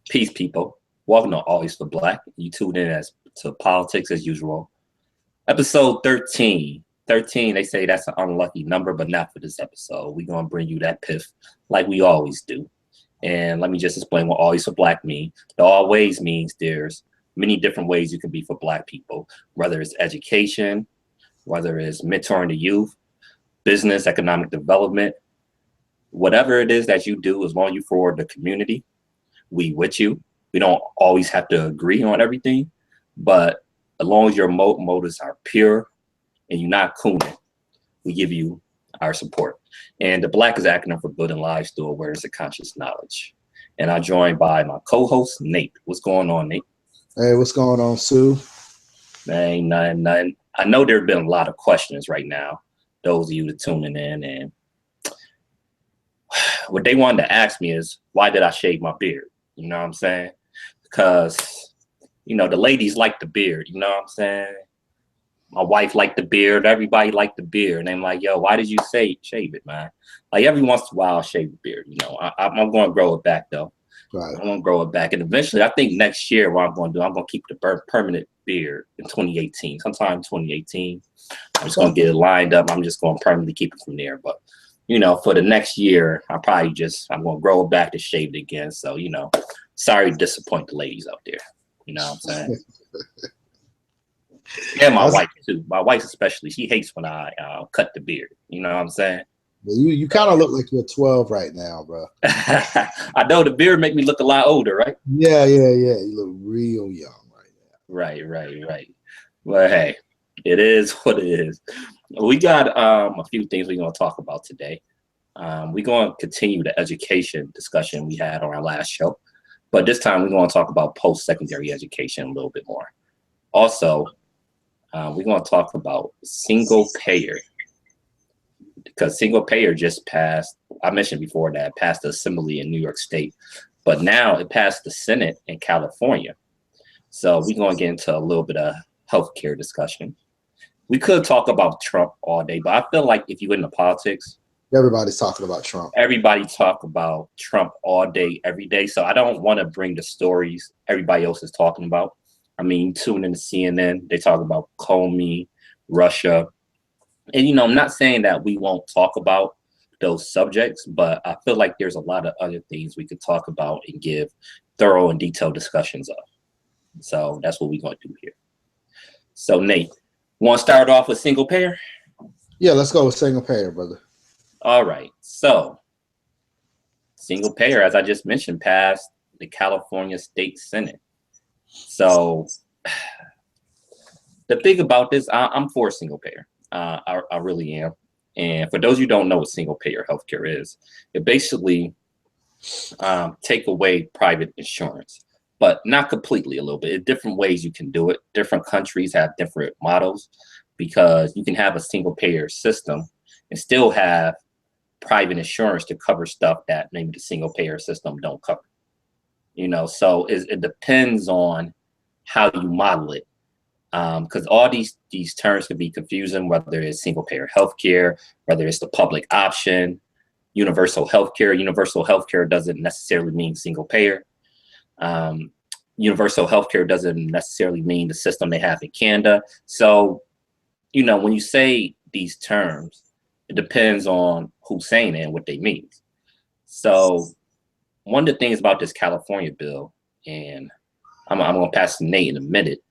Peace, people. Welcome to Always for Black. You tuned in as to politics as usual. Episode 13. 13, they say that's an unlucky number, but not for this episode. We're going to bring you that piff like we always do. And let me just explain what Always for Black means. It always means there's many different ways you can be for Black people, whether it's education, whether it's mentoring the youth, business, economic development, whatever it is that you do, as long as you forward the community, we with you. We don't always have to agree on everything, but as long as your motives are pure and you're not cooning, we give you our support. And the Black is acronym for Building Lives Through Awareness and Conscious Knowledge. And I'm joined by my co-host, Nate. What's going on, Nate? Hey, what's going on, Sue? Ain't nothing. I know there have been a lot of questions right now, those of you that tuning in, and what they wanted to ask me is, why did I shave my beard? You know what I'm saying? Because, you know, the ladies like the beard, you know what I'm saying? My wife liked the beard, everybody liked the beard. And I'm like, yo, why did you shave it, man? Like every once in a while I'll shave the beard, you know. I'm going to grow it back though. Right. I'm going to grow it back. And eventually, I think next year what I'm going to do, I'm going to keep the permanent beard in 2018, sometime in 2018. I'm just going to get it lined up. I'm just going to permanently keep it from there. But you know, for the next year, I'm going to grow it back to shave it again. So, you know, sorry to disappoint the ladies out there. You know what I'm saying? And my wife, too. My wife especially, she hates when I cut the beard. You know what I'm saying? Well, you kind of look like you're 12 right now, bro. I know the beard make me look a lot older, right? Yeah. You look real young right now. Right. Well, hey, it is what it is. We got a few things we're going to talk about today. We're going to continue the education discussion we had on our last show, but this time we're going to talk about post-secondary education a little bit more. Also, we're going to talk about single payer, because single payer just passed. I mentioned before that it passed the Assembly in New York State, but now it passed the Senate in California. So we're going to get into a little bit of healthcare discussion. We could talk about Trump all day, but I feel like if you get into politics, everybody's talking about Trump. Everybody talk about Trump all day, every day. So I don't want to bring the stories everybody else is talking about. I mean, tune in to CNN, they talk about Comey, Russia. And, you know, I'm not saying that we won't talk about those subjects, but I feel like there's a lot of other things we could talk about and give thorough and detailed discussions of. So that's what we're going to do here. So, Nate, want to start off with single payer? Yeah, let's go with single payer, brother. All right. So single payer, as I just mentioned, passed the California State Senate. So the thing about this, I'm for single payer. I really am. And for those who don't know what single payer healthcare is, it basically take away private insurance, but not completely, a little bit. In different ways you can do it. Different countries have different models, because you can have a single payer system and still have private insurance to cover stuff that maybe the single payer system don't cover. You know, so it depends on how you model it. Because all these terms can be confusing, whether it's single payer healthcare, whether it's the public option, universal healthcare. Universal healthcare doesn't necessarily mean single payer. Universal healthcare doesn't necessarily mean the system they have in Canada. So, you know, when you say these terms, it depends on who's saying it and what they mean. So one of the things about this California bill, and I'm going to pass to Nate in a minute,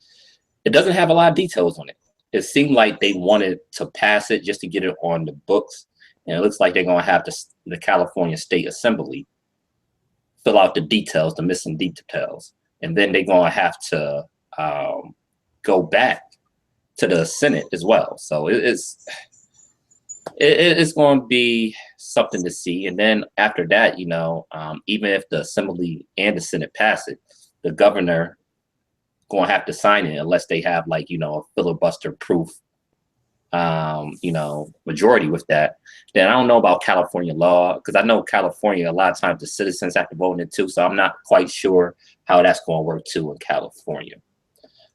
it doesn't have a lot of details on it. It seemed like they wanted to pass it just to get it on the books. And it looks like they're going to have the California State Assembly fill out the details, the missing details. And then they're going to have to go back to the Senate as well. So it's going to be something to see. And then after that, you know, even if the Assembly and the Senate pass it, the governor going to have to sign it unless they have, like, you know, a filibuster proof, you know, majority with that. Then I don't know about California law, because I know California, a lot of times the citizens have to vote in it too. So I'm not quite sure how that's going to work too in California.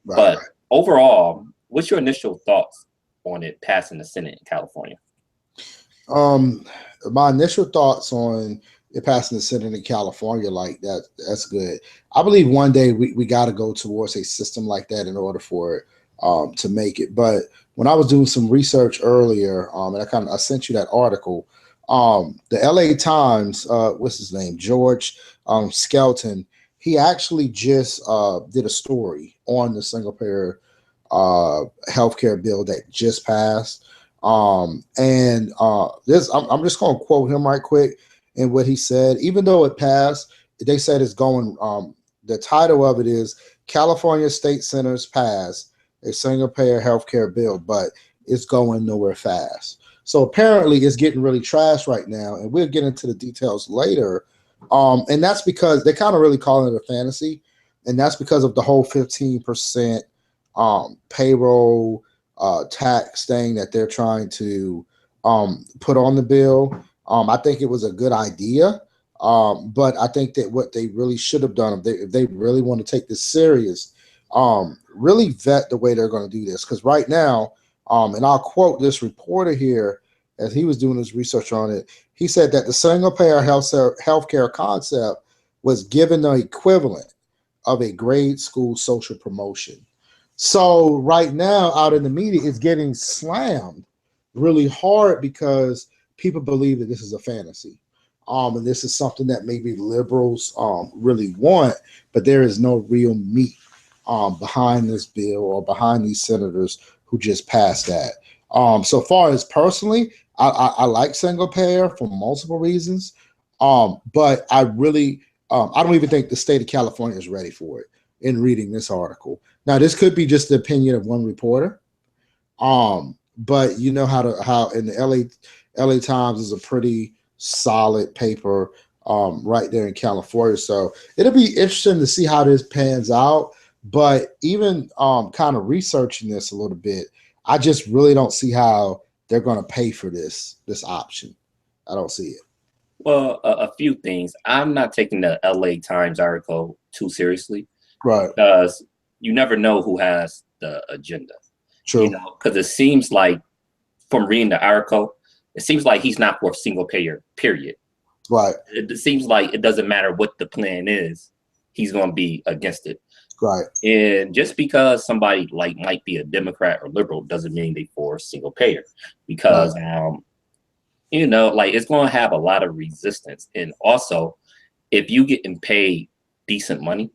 Right, but overall, what's your initial thoughts on it passing the Senate in California? My initial thoughts on it passed in the Senate in California. Like that's good. I believe one day we got to go towards a system like that in order for it to make it. But when I was doing some research earlier, and I sent you that article. The LA Times, what's his name, George Skelton, he actually just did a story on the single payer healthcare bill that just passed. This I'm just going to quote him right quick and what he said. Even though it passed, they said it's going. The title of it is California State Senators Pass a Single Payer Healthcare Bill, but it's going nowhere fast. So apparently, it's getting really trashed right now, and we'll get into the details later. And that's because they're kind of really calling it a fantasy, and that's because of the whole 15% payroll tax thing that they're trying to put on the bill. I think it was a good idea, but I think that what they really should have done, if they really want to take this serious, really vet the way they're going to do this. Because right now, and I'll quote this reporter here as he was doing his research on it. He said that the single-payer healthcare concept was given the equivalent of a grade school social promotion. So right now, out in the media, it's getting slammed really hard because people believe that this is a fantasy. And this is something that maybe liberals really want, but there is no real meat behind this bill or behind these senators who just passed that. So far as personally, I like single payer for multiple reasons, but I really I don't even think the state of California is ready for it in reading this article. Now, this could be just the opinion of one reporter, but you know how in the LA Times is a pretty solid paper right there in California. So it'll be interesting to see how this pans out. But even kind of researching this a little bit, I just really don't see how they're going to pay for this option. I don't see it. Well, a few things. I'm not taking the LA Times article too seriously, Right. because you never know who has the agenda. True. You know, because it seems like from reading the article, it seems like he's not for single payer, period. Right. It seems like it doesn't matter what the plan is, he's going to be against it. Right. And just because somebody like might be a Democrat or liberal doesn't mean they for single payer, because you know, like it's going to have a lot of resistance. And also, if you getting paid decent money,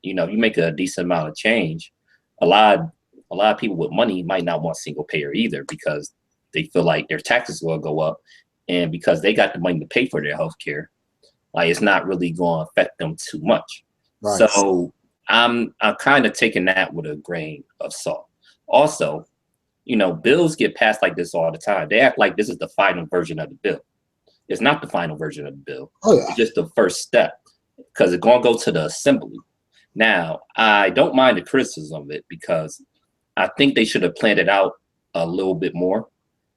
you know, you make a decent amount of change, a lot of people with money might not want single payer either, because they feel like their taxes will go up, and because they got the money to pay for their health care, like it's not really going to affect them too much. Right. So I'm kind of taking that with a grain of salt. Also, you know, bills get passed like this all the time. They act like this is the final version of the bill. It's not the final version of the bill. Oh, yeah. It's just the first step, because it's going to go to the assembly. Now, I don't mind the criticism of it, because I think they should have planned it out a little bit more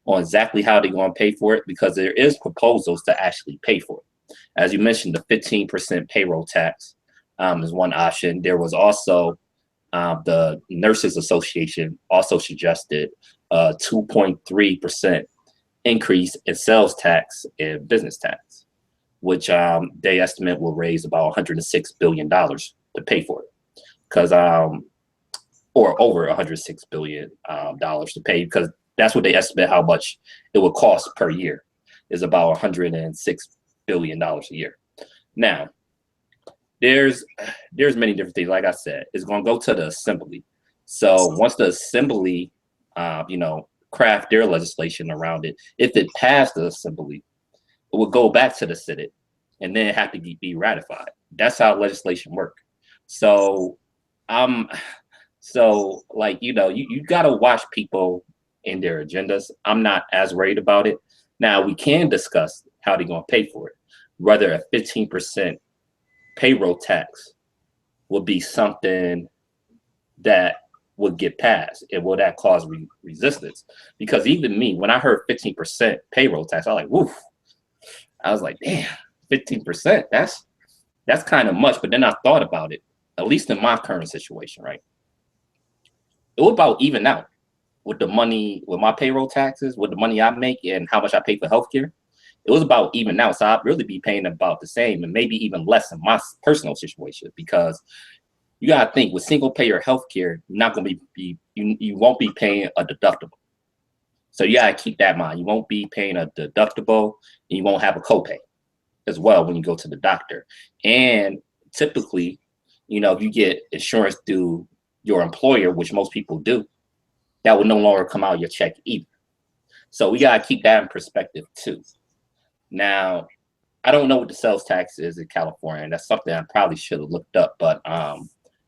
on exactly how they're going to pay for it, because there is proposals to actually pay for it. As you mentioned, the 15% payroll tax is one option. There was also the Nurses Association also suggested a 2.3% increase in sales tax and business tax, which they estimate will raise about $106 billion to pay for it. Because or over $106 billion to pay, because that's what they estimate how much it would cost per year, is about $106 billion a year. Now, there's many different things. Like I said, it's going to go to the assembly. So once the assembly, you know, craft their legislation around it, if it passed the assembly, it would go back to the Senate and then have to be ratified. That's how legislation works. So so like, you know, you got to watch people and their agendas. I'm not as worried about it. Now, we can discuss how they're going to pay for it, whether a 15% payroll tax would be something that would get passed, and will that cause resistance? Because even me, when I heard 15% payroll tax, I was like, woof. I was like, damn, 15%, that's kind of much. But then I thought about it, at least in my current situation, right? It would about even out with the money, with my payroll taxes, with the money I make and how much I pay for healthcare. it was about even now. So I'd really be paying about the same and maybe even less in my personal situation, because you got to think with single payer healthcare, you're not going to you won't be paying a deductible. So you got to keep that in mind. You won't be paying a deductible, and you won't have a copay as well when you go to the doctor. And typically, if you get insurance through your employer, which most people do, that will no longer come out of your check either. So we got to keep that in perspective too. Now, I don't know what the sales tax is in California, and that's something I probably should have looked up, but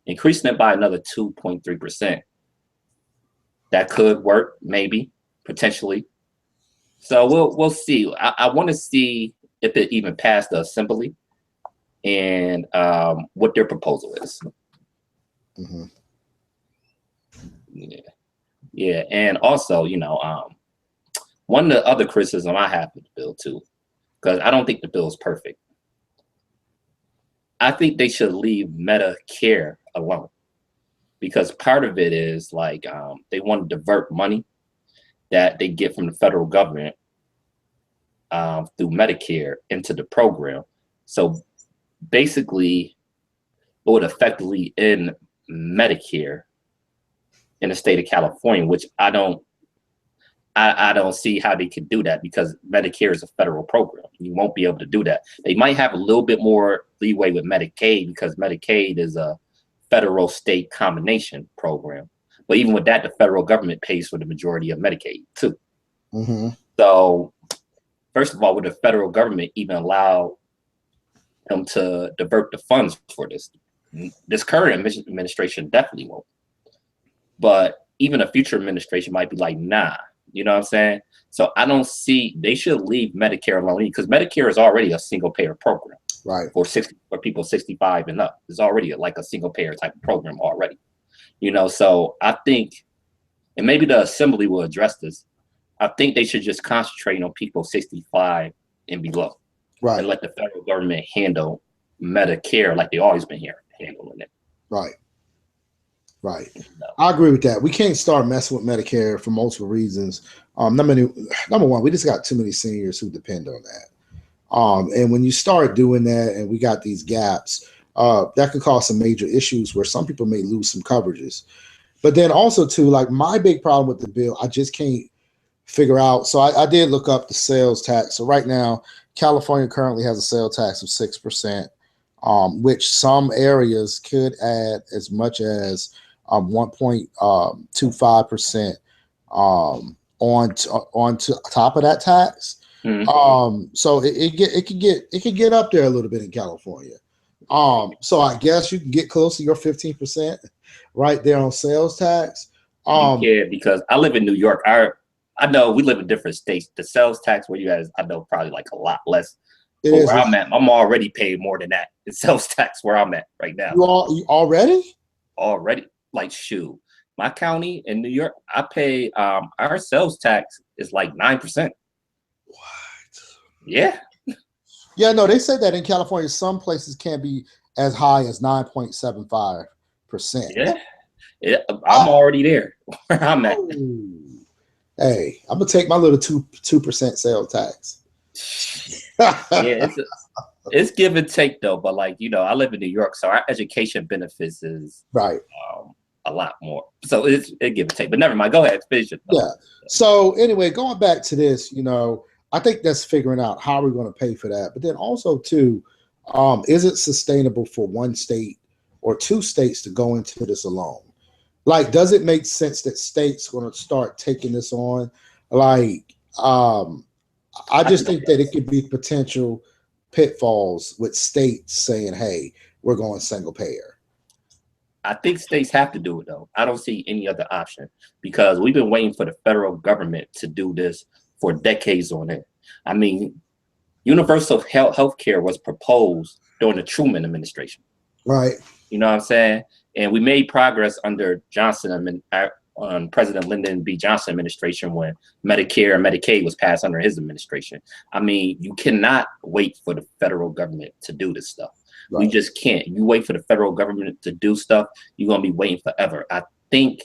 increasing it by another 2.3%, that could work, maybe, potentially. So we'll see. I want to see if it even passed the assembly and what their proposal is. Mm-hmm. Yeah, and also, one of the other criticism I have with the bill too, because I don't think the bill is perfect. I think they should leave Medicare alone, because part of it is like they want to divert money that they get from the federal government through Medicare into the program. So basically, it would effectively end Medicare in the state of California, which I don't see how they could do that, because Medicare is a federal program. You won't be able to do that. They might have a little bit more leeway with Medicaid, because Medicaid is a federal state combination program. But even with that, the federal government pays for the majority of Medicaid too. Mm-hmm. So first of all, would the federal government even allow them to divert the funds for this? This current administration definitely won't. But even a future administration might be like, nah, you know what I'm saying? So I don't see, they should leave Medicare alone, because Medicare is already a single payer program. Right. For people 65 and up. It's already like a single payer type of program already. So I think, and maybe the assembly will address this, I think they should just concentrate on people 65 and below. Right. And let the federal government handle Medicare like they always been here handling it. Right. Right. No. I agree with that. We can't start messing with Medicare for multiple reasons. Number one, we just got too many seniors who depend on that. And when you start doing that, and we got these gaps, that could cause some major issues where some people may lose some coverages. But then also too, like my big problem with the bill, I just can't figure out. So I did look up the sales tax. So right now, California currently has a sales tax of 6%, which some areas could add as much as 1.25% on top of that tax. Mm-hmm. So it could get up there a little bit in California. So I guess you can get close to your 15% right there on sales tax. Yeah, because I live in New York. I know we live in different states. The sales tax where you guys, I know probably like a lot less. It but is. Where I'm at, I'm already paying more than that in sales tax where I'm at right now. You already? Already, like shoot, my county in New York, I pay our sales tax is like 9%. What? Yeah. Yeah, no, they said that in California, some places can be as high as 9.75%. Yeah, I'm already there where I'm at. Hey, I'm gonna take my little 2% sales tax. Yeah, it's give and take though, but like I live in New York, so our education benefits is right a lot more. So it give and take. But never mind. Go ahead, finish it. Yeah. So anyway, going back to this, I think that's figuring out how we're going to pay for that. But then also too, is it sustainable for one state or two states to go into this alone? Like, does it make sense that states going to start taking this on? Like, I just think that it could be potential pitfalls with states saying, hey, we're going single payer. I think states have to do it though. I don't see any other option, because we've been waiting for the federal government to do this for decades on end. I mean, universal health care was proposed during the Truman administration. Right. You know what I'm saying? And we made progress under Johnson, on President Lyndon B. Johnson administration, when Medicare and Medicaid was passed under his administration. I mean, you cannot wait for the federal government to do this stuff. Right. We just can't. You wait for the federal government to do stuff, you're gonna be waiting forever. I think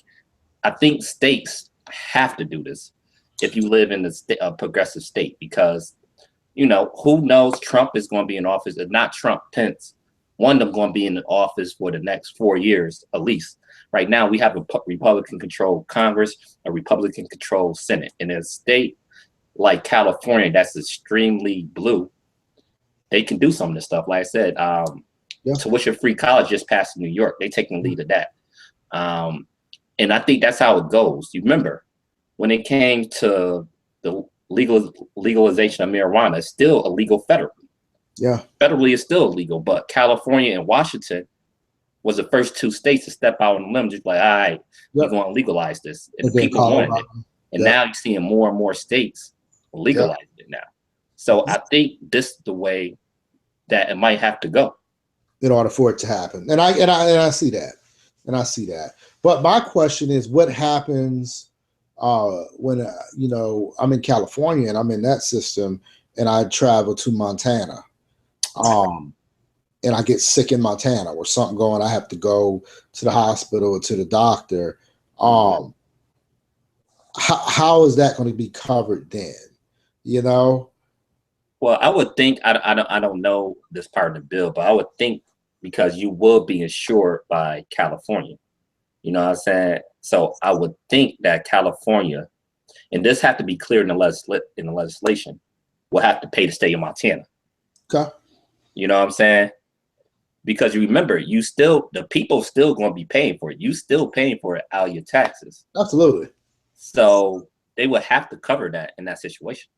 states have to do this if you live in a progressive state, because you know, who knows? Trump is going to be in office. If not Trump, Pence. One of them going to be in the office for the next 4 years at least. Right now, we have a Republican-controlled Congress, a Republican-controlled Senate. In a state like California that's extremely blue, they can do some of this stuff. Like I said, tuition-free college just passed in New York. They taking the lead of that. And I think that's how it goes. You remember, when it came to the legalization of marijuana, it's still illegal federally. Yeah. Federally, it's still illegal, but California and Washington was the first 2 states to step out on the limb, just like, all right, we're going to legalize this. And people wanted it. And now you're seeing more and more states legalizing it now. So I think this is the way that it might have to go in order for it to happen. And I see that. And I see that. But my question is, what happens when, you know, I'm in California and I'm in that system and I travel to Montana and I get sick in Montana or something going, I have to go to the hospital or to the doctor. How is that going to be covered then? You know? Well, I would think, I don't know this part of the bill, but I would think because you will be insured by California. You know what I'm saying? So I would think that California, and this have to be clear in the legislation, will have to pay the state of Montana. Okay. You know what I'm saying? Because you remember, the people still going to be paying for it. You still paying for it out of your taxes. Absolutely. So they would have to cover that in that situation.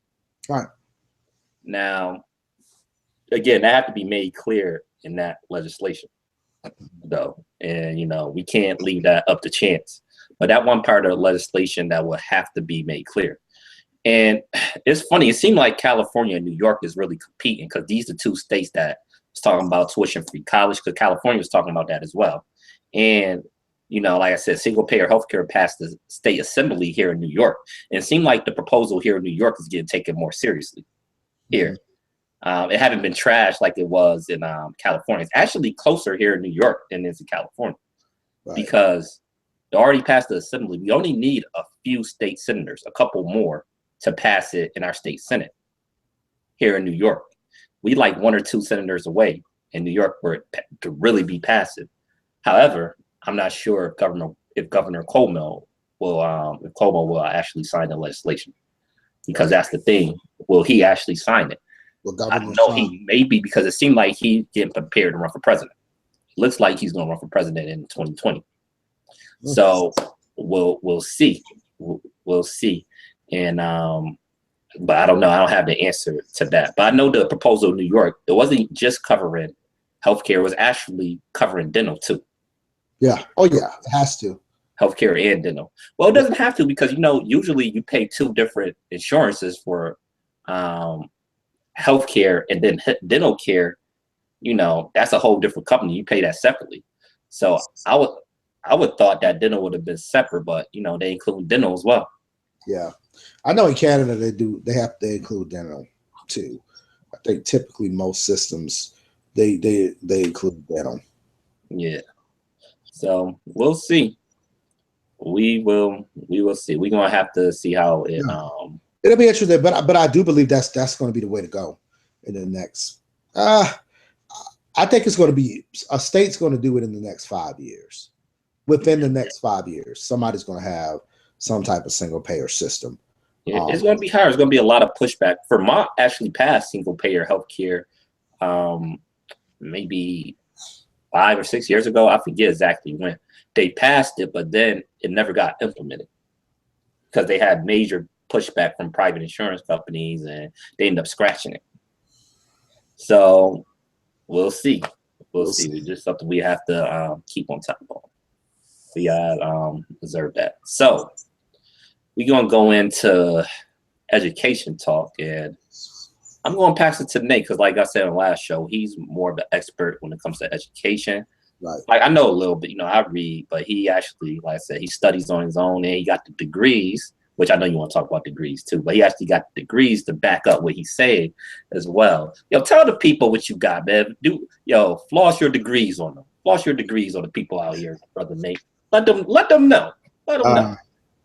All right. Now, again, that have to be made clear in that legislation, though. And, you know, we can't leave that up to chance. But that one part of the legislation that will have to be made clear. And it's funny. It seemed like California and New York is really competing because these are 2 states that was talking about tuition-free college, because California was talking about that as well. And, you know, like I said, single-payer healthcare passed the state assembly here in New York. And it seemed like the proposal here in New York is getting taken more seriously here. It hadn't been trashed like it was in California. It's actually closer here in New York than it is in California, because they already passed the assembly. We only need a few state senators, a couple more, to pass it in our state Senate here in New York. We like 1 or 2 senators away in New York for it to really be passive. However, I'm not sure if Governor Cuomo will actually sign the legislation, because that's the thing. Will he actually sign it? I know he may be, because it seemed like he's getting prepared to run for president. Looks like he's going to run for president in 2020. So we'll see. We'll see. And but I don't know. I don't have the answer to that. But I know the proposal in New York, it wasn't just covering healthcare; it was actually covering dental too. Yeah. Oh yeah, it has to. Healthcare and dental. Well, it doesn't have to, because, you know, usually you pay 2 different insurances for healthcare, and then dental care. You know, that's a whole different company. You pay that separately. So I would thought that dental would have been separate, but, you know, they include dental as well. Yeah, I know in Canada they have to include dental too. I think typically most systems they include dental. Yeah. So we'll see. We will see. We're gonna have to see how it. It'll be interesting, but I do believe that's going to be the way to go in the next. I think it's going to be a state's going to do it in the next 5 years. Within the next 5 years, somebody's going to have some type of single payer system. Yeah, it's going to be hard. There's going to be a lot of pushback. Vermont actually passed single payer healthcare maybe 5 or 6 years ago. I forget exactly when they passed it, but then it never got implemented because they had major pushback from private insurance companies, and they ended up scratching it. So we'll see. We'll see. It's just something we have to keep on top of. We observe that. So we're going to go into education talk, and I'm going to pass it to Nate because, like I said in the last show, he's more of an expert when it comes to education. Right. Like, I know a little bit, you know, I read, but he actually, like I said, he studies on his own, and he got the degrees, which I know you want to talk about degrees too, but he actually got the degrees to back up what he's saying as well. Yo, tell the people what you got, man. Floss your degrees on them. Floss your degrees on the people out here, Brother Nate. Let them know. Let them know.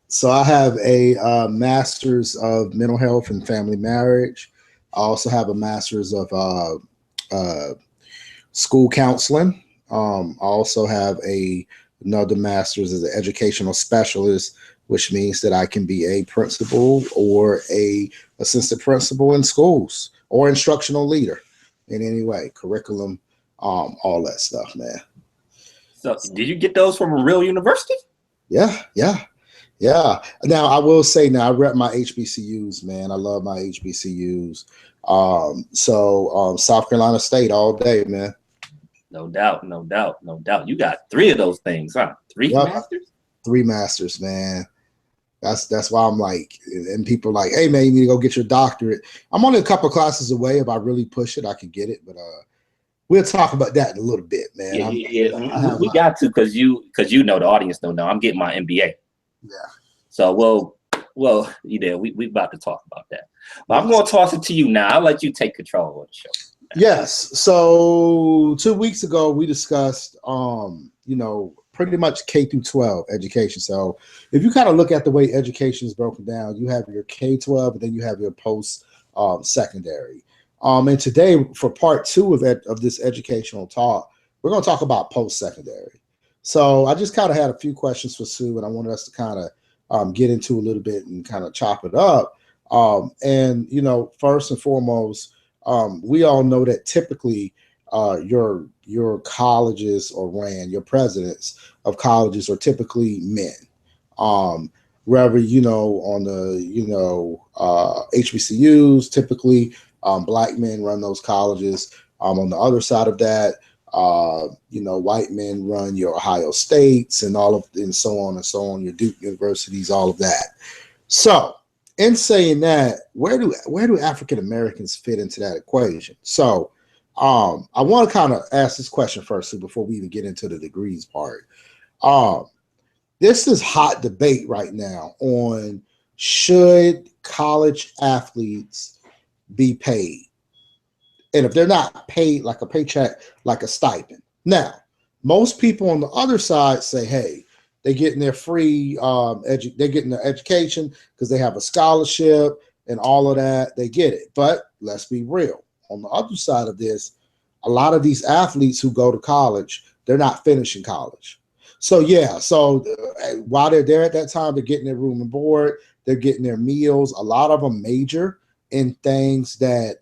So I have a master's of mental health and family marriage. I also have a master's of school counseling. I also have another master's as an educational specialist, which means that I can be a principal or a assistant principal in schools or instructional leader in any way, curriculum, all that stuff, man. So, did you get those from a real university? Yeah. Now I will say, now I rep my HBCUs, man. I love my HBCUs. South Carolina State all day, man. No doubt. You got 3 of those things, huh? 3 Yep. masters? 3 masters, man. That's why I'm like, and people are like, hey man, you need to go get your doctorate. I'm only a couple of classes away. If I really push it, I could get it, but we'll talk about that in a little bit, man. Yeah. We got to, because you know, the audience don't know. I'm getting my MBA. Yeah. So well, we about to talk about that. But I'm going to toss it to you now. I'll let you take control of the show. Yes. So 2 weeks ago we discussed pretty much K through 12 education. So if you kind of look at the way education is broken down, you have your K-12 and then you have your post secondary. And today, for part 2 of this educational talk, we're going to talk about post secondary. So I just kind of had a few questions for Sue, and I wanted us to kind of get into a little bit and kind of chop it up. First and foremost, we all know that typically your colleges your presidents of colleges are typically men. Wherever, on the, HBCUs, typically black men run those colleges. On the other side of that, white men run your Ohio States and so on, your Duke universities, all of that. So in saying that, where do African Americans fit into that equation? So I want to kind of ask this question first, before we even get into the degrees part. This is hot debate right now on should college athletes be paid, and if they're not paid like a paycheck, like a stipend. Now, most people on the other side say, hey, they're getting their free they're getting their education because they have a scholarship and all of that. They get it. But let's be real. On the other side of this, a lot of these athletes who go to college, they're not finishing college. So while they're there at that time, they're getting their room and board, they're getting their meals. A lot of them major in things that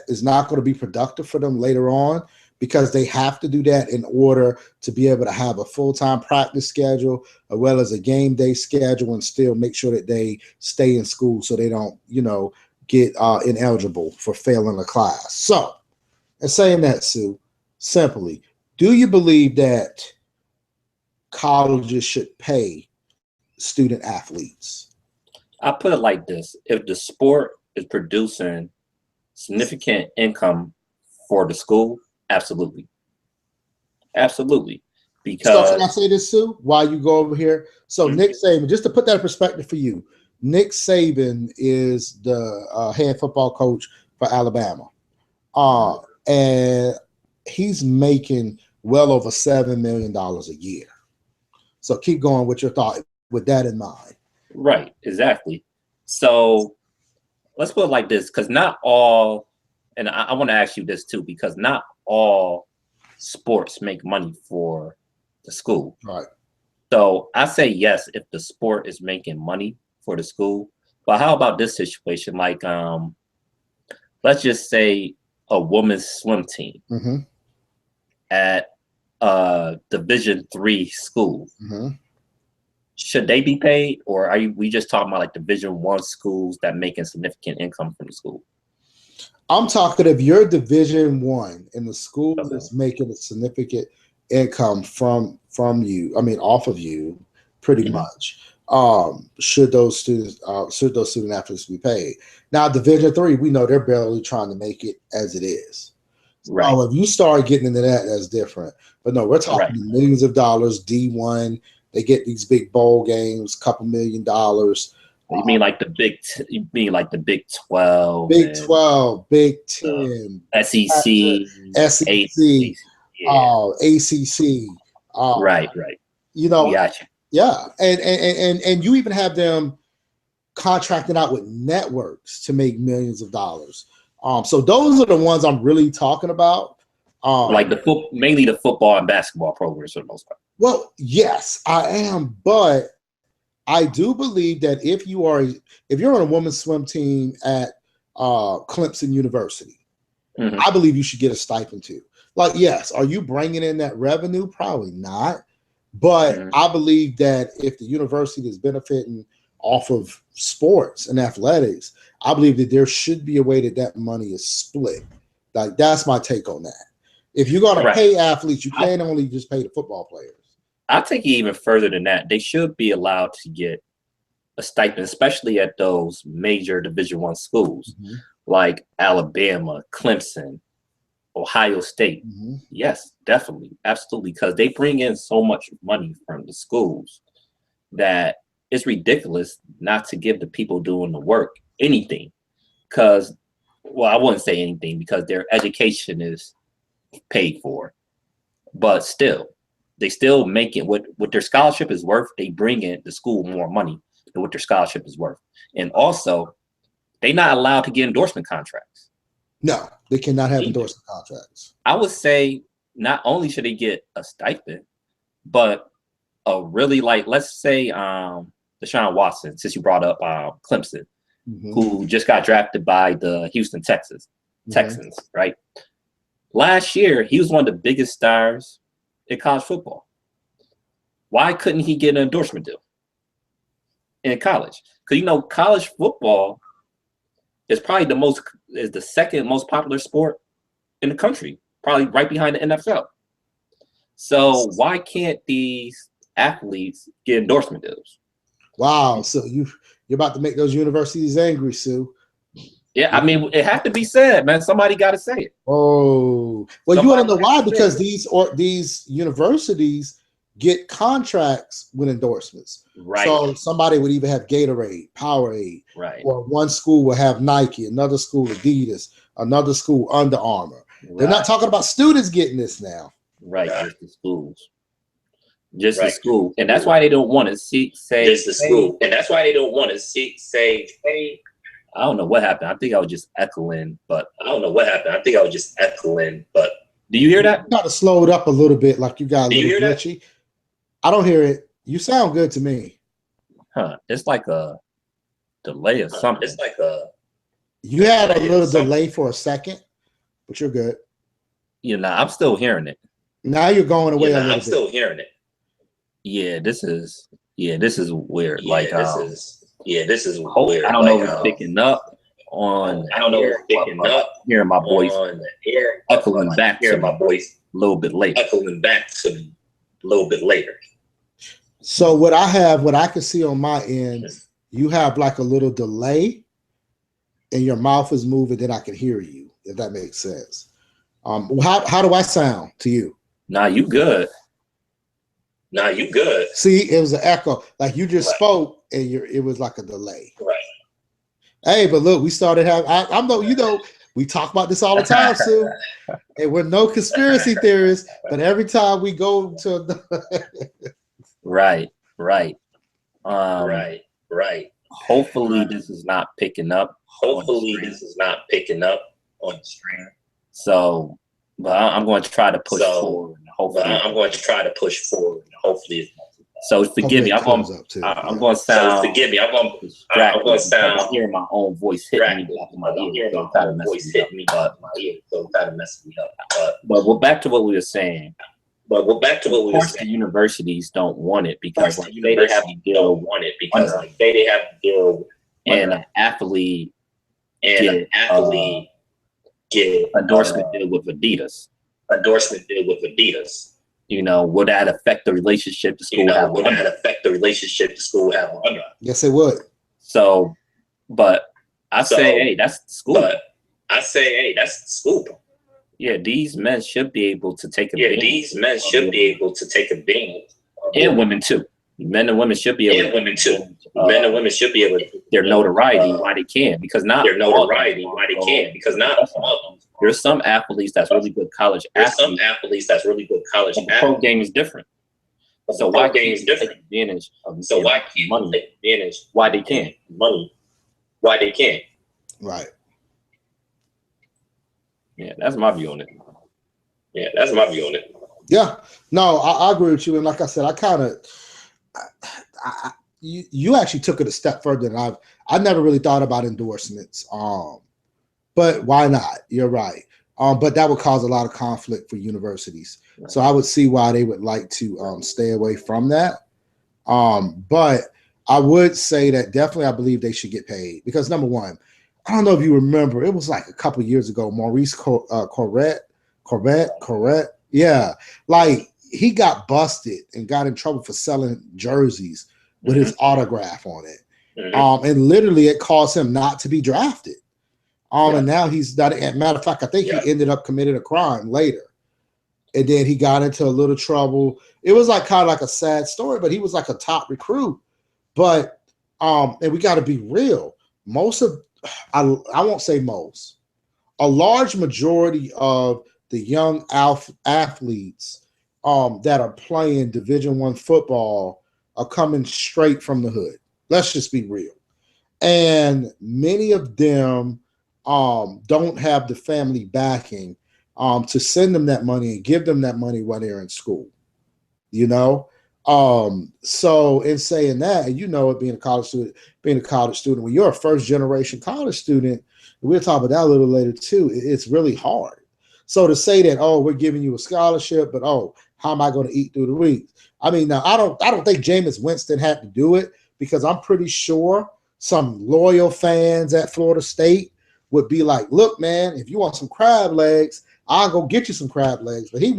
is not going to be productive for them later on, because they have to do that in order to be able to have a full-time practice schedule as well as a game day schedule, and still make sure that they stay in school so they don't, get ineligible for failing a class. So, in saying that, Sue, simply, do you believe that colleges should pay student athletes? I put it like this: if the sport is producing significant income for the school, absolutely. Because, so can I say this, Sue, while you go over here? So Nick Saban, just to put that in perspective for you, Nick Saban is the head football coach for Alabama. And he's making well over $7 million a year. So keep going with your thought with that in mind. Right, exactly. So let's put it like this, because not all, and I want to ask you this too, because not all sports make money for the school. Right. So I say yes if the sport is making money for the school. But how about this situation? Like, let's just say a women's swim team at a Division III school. Should they be paid, or we just talking about like Division I schools that making significant income from the school? I'm talking if you're Division I and the school is making a significant income from you, off of you, pretty much. Should those student athletes be paid? Now, Division III, we know they're barely trying to make it as it is. Right. So if you start getting into that, that's different. But no, we're talking millions of dollars. D1, they get these big bowl games, couple $1 million. You mean like the Big 12, Big 12, Big 10, SEC, ACC. Right. Gotcha. Yeah, and you even have them contracting out with networks to make millions of dollars. So those are the ones I'm really talking about. Like mainly the football and basketball programs for the most part. Well, yes, I am, but I do believe that if you're on a women's swim team at Clemson University, I believe you should get a stipend too. Like, yes, are you bringing in that revenue? Probably not. But I believe that if the university is benefiting off of sports and athletics, I believe that there should be a way that money is split. Like, that's my take on that. If you're going to pay athletes, you can't only just pay the football players. I'll take it even further than that. They should be allowed to get a stipend, especially at those major Division I schools like Alabama, Clemson, Ohio State. Yes, definitely. Absolutely. Because they bring in so much money from the schools that it's ridiculous not to give the people doing the work anything. Because, well, I wouldn't say anything because their education is paid for. But still, they still make it what their scholarship is worth. They bring in the school more money than what their scholarship is worth. And also, they're not allowed to get endorsement contracts. No, they cannot have endorsement contracts. I would say not only should they get a stipend, but a really, like, let's say Deshaun Watson, since you brought up Clemson, who just got drafted by the Houston Texans, right? Last year, he was one of the biggest stars in college football. Why couldn't he get an endorsement deal in college? Because, college football is probably the second most popular sport in the country, probably right behind the NFL. So why can't these athletes get endorsement deals? Wow. So you're about to make those universities angry, Sue. Yeah, I mean, it has to be said, man. Somebody got to say it. Oh, well, you want to know why? Because these universities get contracts with endorsements. Right. So somebody would even have Gatorade, Powerade. Right. Or one school will have Nike, another school Adidas, another school Under Armour. Right. They're not talking about students getting this now. Right. Just the schools. Just the school. And that's why they don't want to say just the school. And that's why they don't want to say I don't know what happened. I think I was just echoing, but do you hear that? You got to slow it up a little bit, like you got a little glitchy. I don't hear it. You sound good to me. Huh. It's like a delay or something. You had a little delay for a second, but you're good. I'm still hearing it. Now you're going away a little bit. I'm still hearing it. Yeah, this is weird. This is weird. I don't know if it's picking up on. I don't know if it's picking up. Hearing my voice on the air, echoing back to my voice a little bit later. So what I can see on my end, you have like a little delay, and your mouth is moving. Then I can hear you, if that makes sense. How do I sound to you? Nah, you good. See, it was an echo. Like you just spoke, and it was like a delay. Right. Hey, but look, we started having. We talk about this all the time, Sue. And we're no conspiracy theorists, but every time we go to Right. Hopefully this is not picking up. On the stream. So, but I'm going to try to push forward. Hopefully, so forgive me. I'm going to sound. I'm hearing my own voice hitting me back in my ear. So kind of messing me up. But we're back to what we were saying. The universities don't want it because they have to deal and an athlete get endorsement deal with Adidas. Will that affect the relationship the school have? Yes, it would. So, but I say, hey, that's the school. Yeah, these men should be able to take advantage. And women too. Men and women should be able to. Their notoriety, why they can, because not there's some athletes that's really good college athletes. The pro game is different. So why can't you take advantage of money? Why they can't? Why they can't? Right. Yeah, that's my view on it. Yeah. No, I agree with you. And like I said, you actually took it a step further than I never really thought about endorsements. But why not? You're right. But that would cause a lot of conflict for universities. Right. So I would see why they would like to stay away from that. But I would say that definitely I believe they should get paid because number one, I don't know if you remember, it was like a couple of years ago, Maurice Corrette. Yeah. Like he got busted and got in trouble for selling jerseys with his autograph on it. And literally it caused him not to be drafted. And now he's not. Matter of fact, I think he ended up committing a crime later. And then he got into a little trouble. It was like kind of like a sad story, but he was like a top recruit. But and we got to be real. I won't say most, a large majority of the young athletes that are playing Division I football are coming straight from the hood. Let's just be real. And many of them don't have the family backing to send them that money and give them that money while they're in school, you know? So in saying that, and you know it being a college student, when you're a first generation college student, and we'll talk about that a little later too, it's really hard. So to say that, oh, we're giving you a scholarship, but oh, how am I going to eat through the week? I mean, now I don't think Jameis Winston had to do it because I'm pretty sure some loyal fans at Florida State would be like, look, man, if you want some crab legs, I'll go get you some crab legs. But he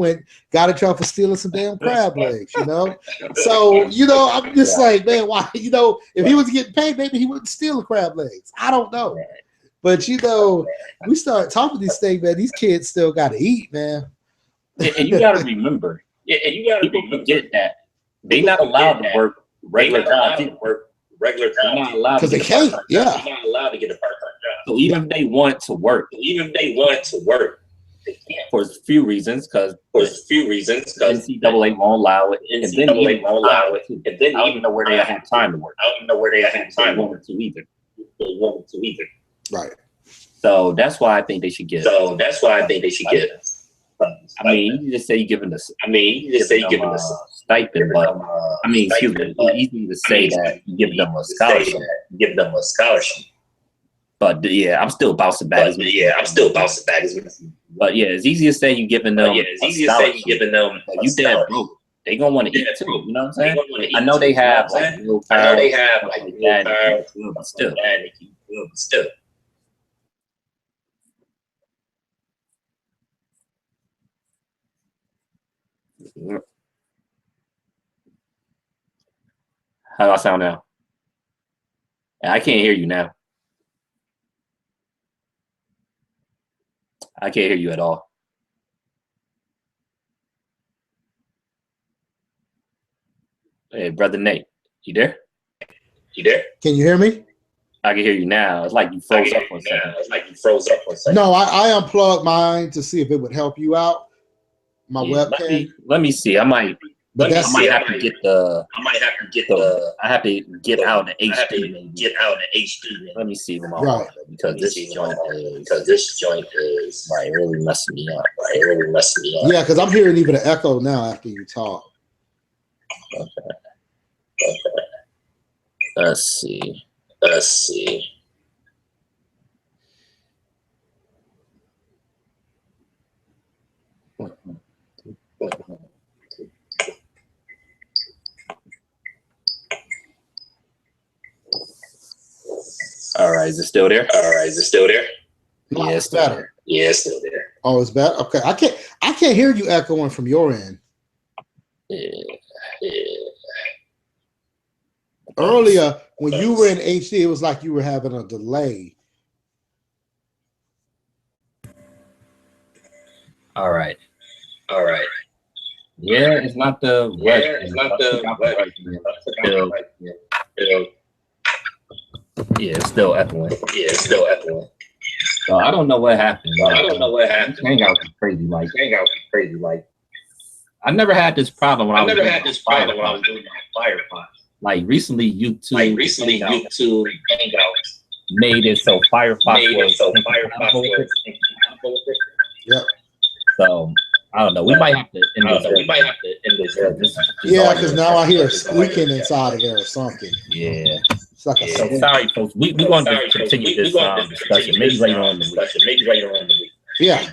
got in trouble for stealing some damn crab legs, you know? So, you know, I'm just like, man, why, you know, if he was getting paid, maybe he wouldn't steal the crab legs. I don't know. But, you know, we start talking these things, man, these kids still got to eat, man. And you got to remember, people forget that they're not allowed to work regular jobs. They're not allowed because they can't. They're not allowed to get a part-time job. So even if they want to work, they can't for a few reasons. Because NCAA won't allow it, and then I don't even know where they have time to work. They want to either. Right. So that's why I think they should get. I mean, you just say you're giving us. Stipend, but I mean, excuse me, it's easy to say that you give them a scholarship. But yeah, I'm still bouncing back. But yeah, it's easy to say you're giving them. But you damn broke. They gonna want to eat too. You know what I'm saying? I know they have like meal time. But still. How do I sound now? I can't hear you now. I can't hear you at all. Hey, brother Nate, you there? Can you hear me? I can hear you now. It's like you froze up for a second. No, I unplugged mine to see if it would help you out. My webcam. Let me see. I might have to get out the HD. Let me see what my right. because this joint is like really messing me up. Yeah, because I'm hearing even an echo now after you talk. Okay. Let's see. All right, is it still there? No, Yeah, it's better. Yeah, it's still there. Oh, it's better. Okay, I can't hear you echoing from your end. Yeah. Earlier, when you were in HD, it was like you were having a delay. All right. Yeah, it's not the Yeah, it's still echoing. So I don't know what happened. Hangout was crazy. Like I never had this problem when I was doing fire pot. Like recently, YouTube YouTube Hangouts made it so Firefox was Firefox was. Yep. So I don't know. We might have to end this. Yeah, because now I hear squeaking inside of there or something. Yeah. It's like a So squeak. sorry, folks. We're going to continue this discussion maybe later on in the week. Yeah.